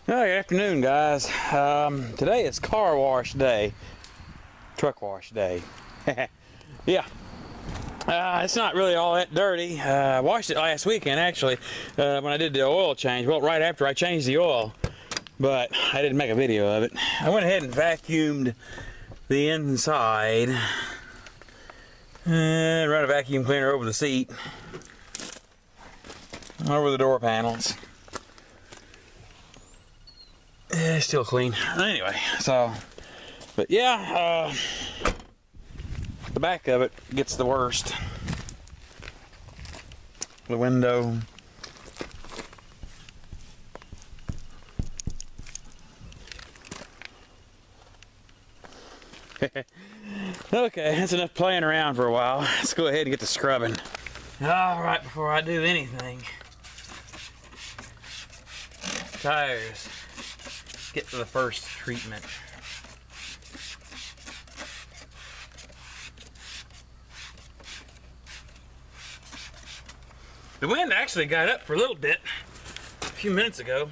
Good afternoon, guys. Today is car wash day, truck wash day. Yeah, it's not really all that dirty. I washed it last weekend, actually, when I did the oil change. Well, right after I changed the oil, but I didn't make a video of it. I went ahead and vacuumed the inside and run a vacuum cleaner over the seat, over the door panels. It's still clean. Anyway, but yeah, the back of it gets the worst. The window. Okay, that's enough playing around for a while. Let's go ahead and get to scrubbing. All right, before I do anything, tires. Get to the first treatment. The wind actually got up for a little bit a few minutes ago.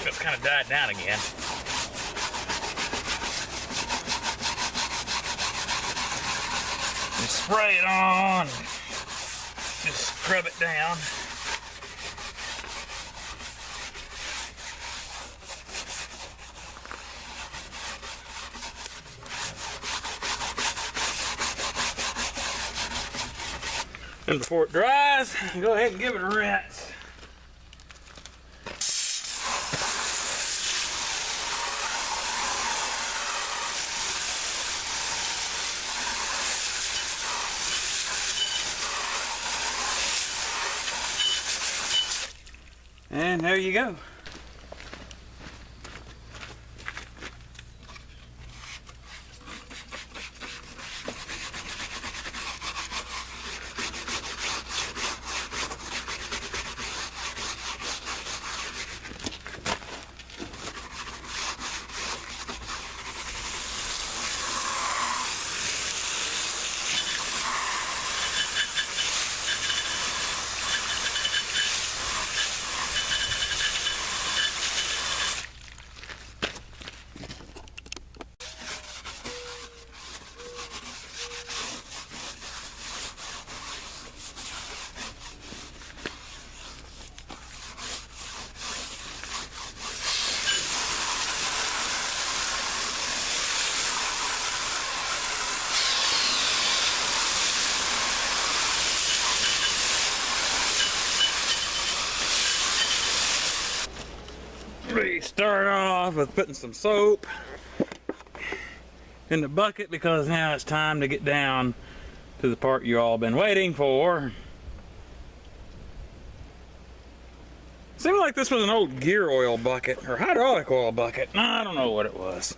It's kind of died down again. Just spray it on. Just scrub it down. And before it dries, go ahead and give it a rinse. And there you go. We start off with putting some soap in the bucket because now it's time to get down to the part you all been waiting for. Seemed like this was an old gear oil bucket or hydraulic oil bucket. I don't know what it was.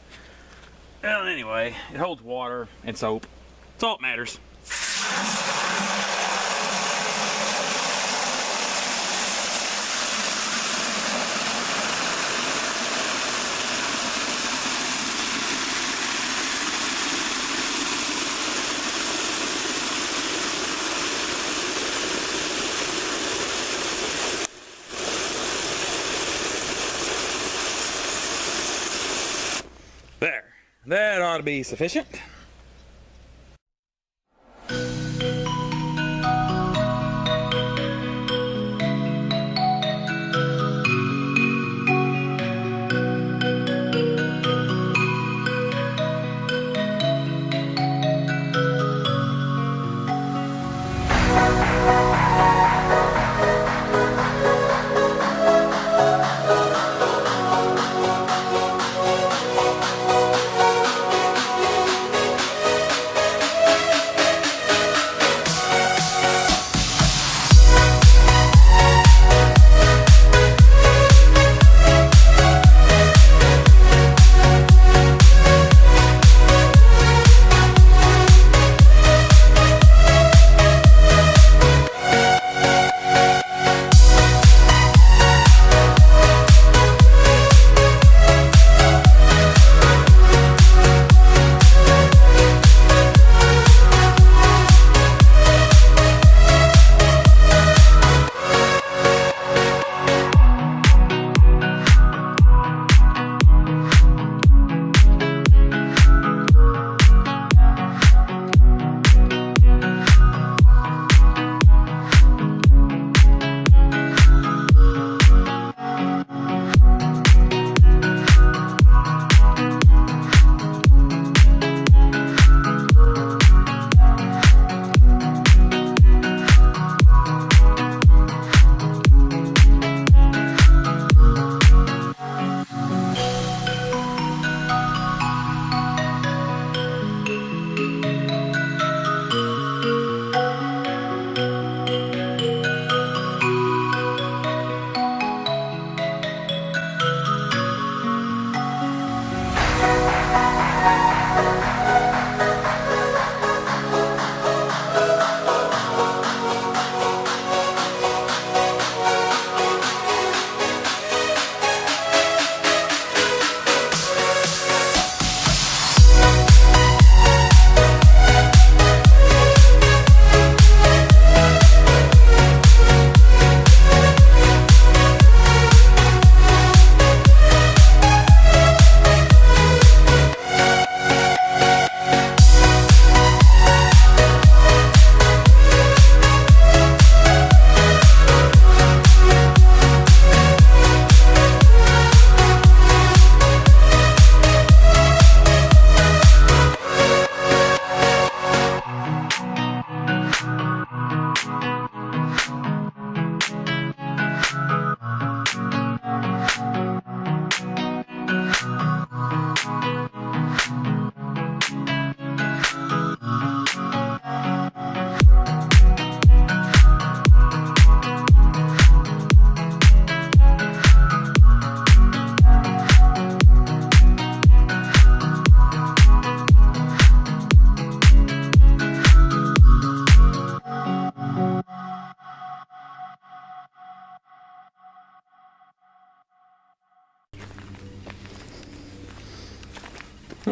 Well, anyway, it holds water and soap. That's all that matters. There, that ought to be sufficient.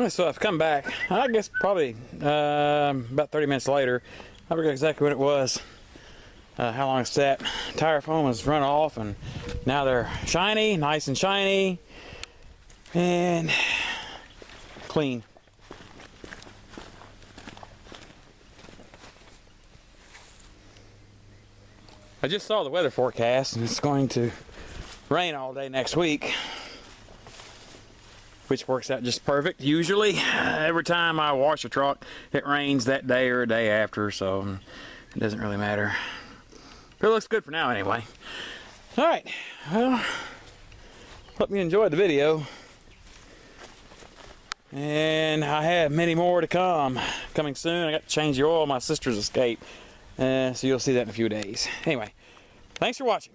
So I've come back, I guess probably about 30 minutes later. I forget exactly what it was, how long it's sat. Tire foam was run off and now they're shiny, nice and shiny and clean. I just saw the weather forecast and it's going to rain all day next week, which works out just perfect. Usually, every time I wash a truck, it rains that day or a day after, so it doesn't really matter. But it looks good for now anyway. All right, well, hope you enjoyed the video. And I have many more to come. Coming soon. I got to change the oil on my sister's Escape. So you'll see that in a few days. Anyway, thanks for watching.